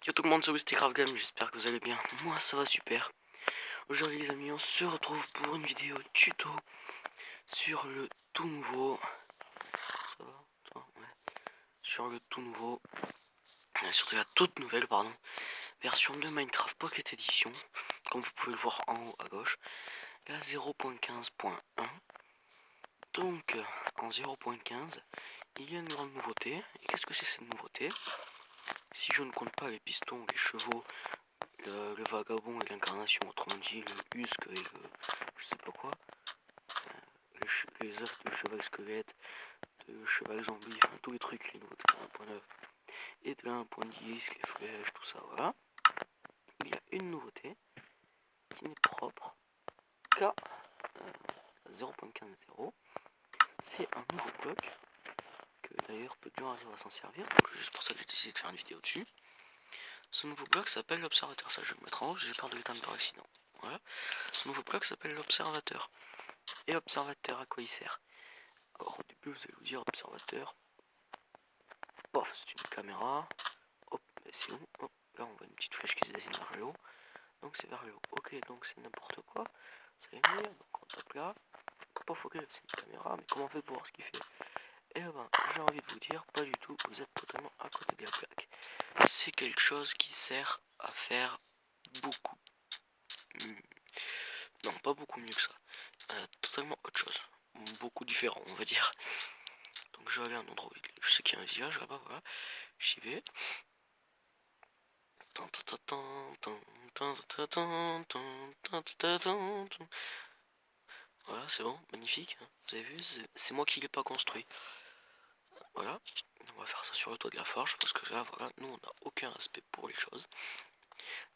Yo tout le monde, c'est Wisticraft Game, j'espère que vous allez bien. Moi ça va super. Aujourd'hui les amis, on se retrouve pour une vidéo tuto sur le tout nouveau. Ça va toi, ouais. Sur le tout nouveau, surtout la toute nouvelle version de Minecraft Pocket Edition. Comme vous pouvez le voir en haut à gauche, la 0.15.1. Donc en 0.15, il y a une grande nouveauté. Et qu'est-ce que c'est cette nouveauté? Si je ne compte pas les pistons, les chevaux, le vagabond et l'incarnation, autrement dit le Husk et le je sais pas quoi, les œufs de cheval squelette, de cheval zombie, enfin tous les trucs, les nouveautés de 1.9 et de 1.10, les flèches, tout ça, voilà. Il y a une nouveauté qui n'est propre qu'à 0.15.0, c'est un nouveau bloc que d'ailleurs peu de gens arrivent à s'en servir, donc c'est juste pour ça que j'ai décidé de faire une vidéo dessus. Ce nouveau bloc s'appelle l'observateur, ça je vais le mettre en haut, j'ai peur de l'éteindre par accident. Voilà. Ce nouveau bloc s'appelle l'observateur. Et observateur, à quoi il sert? Alors au début vous allez vous dire observateur, pof, c'est une caméra, hop, c'est où? Hop, là on voit une petite flèche qui se dessine vers le haut, donc c'est vers le haut. Ok, donc c'est n'importe quoi, ça va venir, donc on tape là, pof, ok, c'est une caméra, mais comment on fait pour voir ce qu'il fait? Eh ben, j'ai envie de vous dire, pas du tout, vous êtes totalement à côté de la plaque. C'est quelque chose qui sert à faire beaucoup, non pas beaucoup mieux que ça, totalement autre chose, beaucoup différent on va dire. Donc je vais aller à un endroit où je sais qu'il y a un village là-bas, voilà, j'y vais. Voilà, c'est bon, magnifique. Vous avez vu, c'est moi qui l'ai pas construit. Voilà, on va faire ça sur le toit de la forge parce que là, voilà, nous on n'a aucun respect pour les choses.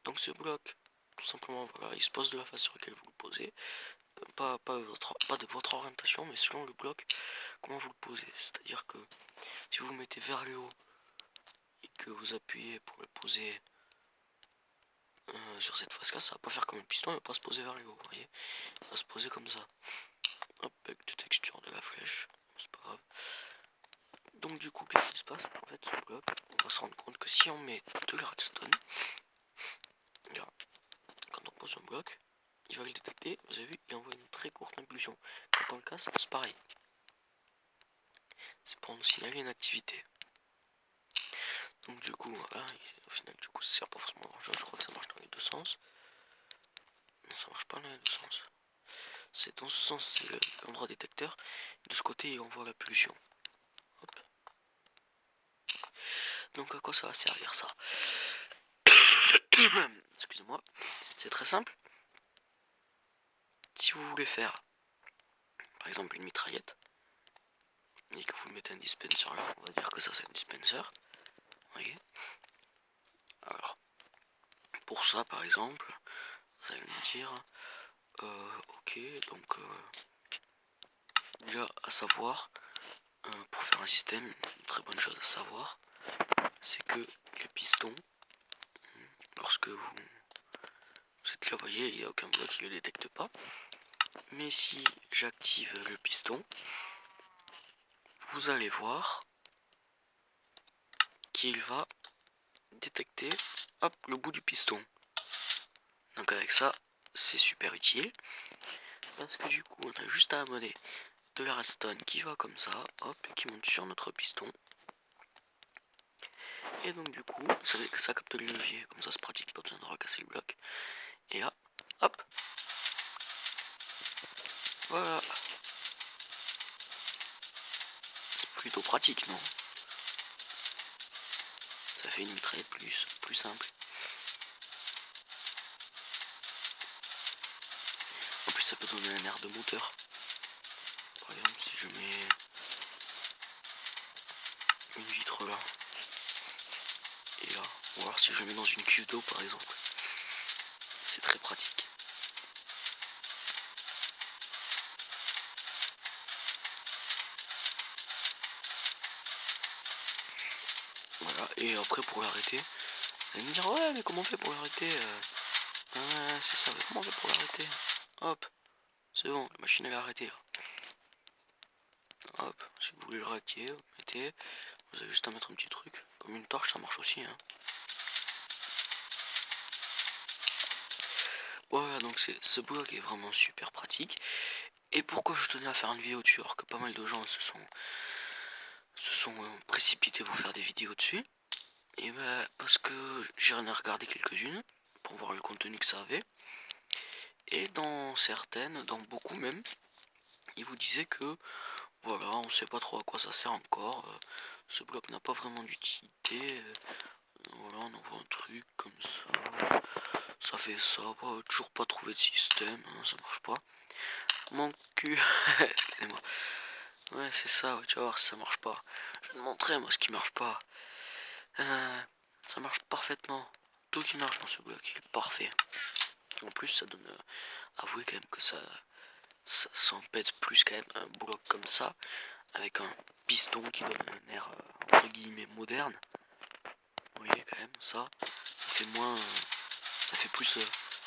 Donc ce bloc, tout simplement, voilà, il se pose de la face sur laquelle vous le posez. Pas de votre orientation, mais selon le bloc, comment vous le posez. C'est-à-dire que si vous mettez vers le haut et que vous appuyez pour le poser sur cette face là, ça va pas faire comme un piston, il va pas se poser vers le haut, vous voyez, il va se poser comme ça. Hop, avec des textures de la flèche, c'est pas grave. Donc du coup, qu'est-ce qui se passe? En fait, ce bloc, on va se rendre compte que si on met de la redstone, là, quand on pose un bloc, il va le détecter, vous avez vu, il envoie une très courte impulsion. Quand on le casse, c'est pareil. C'est pour nous signaler une activité. Donc du coup, voilà, au final, du coup, ça sert pas forcément à grand chose, je crois que ça marche dans les deux sens. Mais ça marche pas dans les deux sens. C'est dans ce sens, c'est l'endroit détecteur. De ce côté, il envoie la pollution. Hop. Donc à quoi ça va servir ça? Excusez-moi. C'est très simple. Si vous voulez faire, par exemple, une mitraillette, et que vous mettez un dispenser là, on va dire que ça c'est un dispenser. Vous voyez? Alors, pour ça, par exemple, vous allez me dire, ok, donc déjà à savoir, pour faire un système, une très bonne chose à savoir, c'est que les pistons, lorsque vous êtes là, vous voyez, il n'y a aucun bloc qui ne le détecte pas. Mais si j'active le piston, vous allez voir qu'il va détecter, hop, le bout du piston. Donc avec ça, c'est super utile. Parce que du coup, on a juste à amener de la redstone qui va comme ça, hop, et qui monte sur notre piston. Et donc du coup, ça capte les leviers, comme ça c'est pratique, pas besoin de recasser le bloc. Et là, hop, voilà. C'est plutôt pratique, non? Ça fait une mitraillette plus simple. En plus ça peut donner un air de moteur. Par exemple si je mets une vitre là, et là, ou alors si je le mets dans une cuve d'eau par exemple, c'est très pratique. Voilà, et après pour l'arrêter, vous allez me dire ouais mais comment on fait pour l'arrêter ouais, c'est ça, mais comment on fait pour l'arrêter? Hop, c'est bon, la machine elle est arrêtée là. Hop, si vous voulez le raquer, vous mettez, vous avez juste à mettre un petit truc, comme une torche ça marche aussi hein. voilà, donc ce bloc est vraiment super pratique. Et pourquoi je tenais à faire une vidéo dessus alors que pas mal de gens se sont précipités pour faire des vidéos dessus? Et ben parce que j'ai regardé quelques-unes pour voir le contenu que ça avait. Et dans certaines, dans beaucoup même, ils vous disaient que voilà, on sait pas trop à quoi ça sert encore. Ce bloc n'a pas vraiment d'utilité. Voilà, on envoie un truc comme ça. Ça fait ça. Bah, toujours pas trouvé de système. Hein, ça marche pas. Mon cul. Excusez-moi. Ouais, c'est ça. Ouais, tu vas voir si ça marche pas. Je vais te montrer moi ce qui marche pas. Ça marche parfaitement. Tout qui marche dans ce bloc. Il est parfait. En plus, ça donne. Avouez quand même que ça s'empête plus quand même un bloc comme ça. Avec un piston qui donne un air entre guillemets moderne. Vous voyez quand même ça fait moins ça fait plus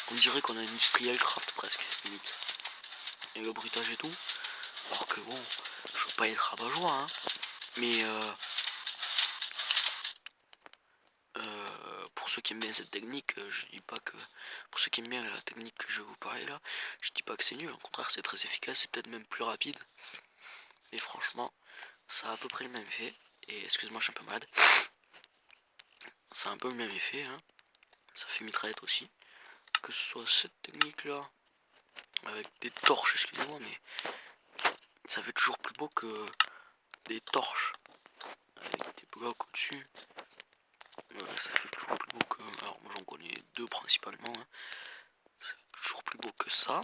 on dirait qu'on a industriel craft presque limite. Et le bruitage et tout. Alors que bon, je veux pas être rabat-joie hein. Mais pour ceux qui aiment bien cette technique, je dis pas que pour ceux qui aiment bien la technique que je vais vous parler là, je dis pas que c'est nul, au contraire c'est très efficace, c'est peut-être même plus rapide. Et franchement, ça a à peu près le même effet. Et excuse-moi, je suis un peu malade. Ça a un peu le même effet, hein. Ça fait mitraillette aussi. Que ce soit cette technique là, avec des torches, excusez-moi, mais ça fait toujours plus beau que des torches avec des blocs au-dessus. Ouais, ça fait toujours plus beau que. Alors, moi j'en connais deux principalement. Hein. Ça fait toujours plus beau que ça.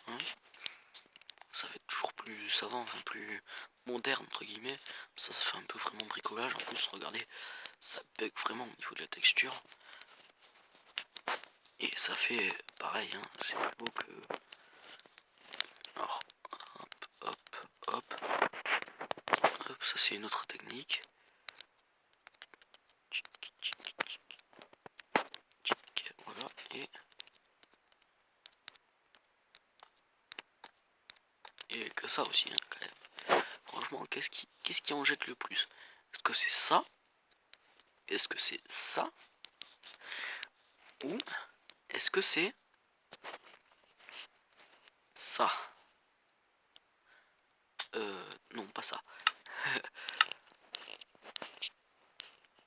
Hein. Ça fait toujours plus savant, enfin plus moderne entre guillemets. Ça fait un peu vraiment bricolage. En plus, regardez, ça bug vraiment au niveau de la texture. Et ça fait pareil, hein, c'est plus beau que. Alors, hop, hop, hop, ça c'est une autre technique. Voilà, et que ça aussi, hein, quand même. Franchement, qu'est-ce qui en jette le plus? Est-ce que c'est ça? Est-ce que c'est ça? Ou est-ce que c'est ça? Non, pas ça.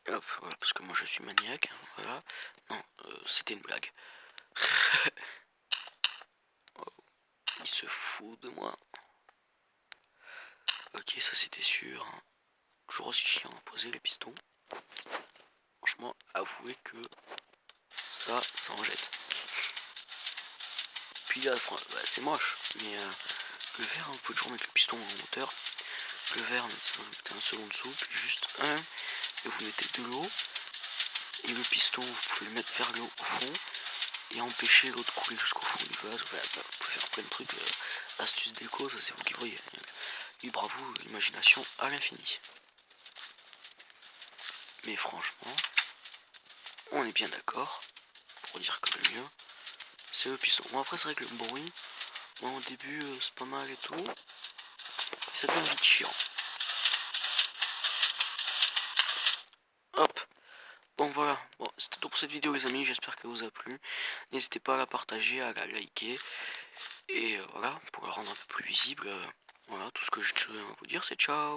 Hop, voilà, parce que moi je suis maniaque, hein, voilà. Non, c'était une blague. Oh, il se fout de moi. Ok, ça c'était sûr. Hein. Toujours aussi chiant à poser les pistons. Franchement, avouez que ça en jette. Puis là, bah, c'est moche, mais le verre, vous pouvez toujours mettre le piston en hauteur. Le verre, vous mettez un second dessous, puis juste un, et vous mettez de l'eau. Et le piston, vous pouvez le mettre vers le haut au fond, et empêcher l'eau de couler jusqu'au fond du vase. Bah, vous pouvez faire plein de trucs, astuces déco, ça c'est vous qui voyez. Libre à vous, imagination à l'infini. Mais franchement, on est bien d'accord pour dire que le mieux, c'est le piston. Bon après c'est vrai que le bruit, bon, au début c'est pas mal et tout, et ça devient vite chiant. Hop. Bon voilà, bon, c'était tout pour cette vidéo les amis, j'espère qu'elle vous a plu. N'hésitez pas à la partager, à la liker. Et voilà, pour la rendre un peu plus visible. Voilà, tout ce que je tiens à vous dire c'est ciao.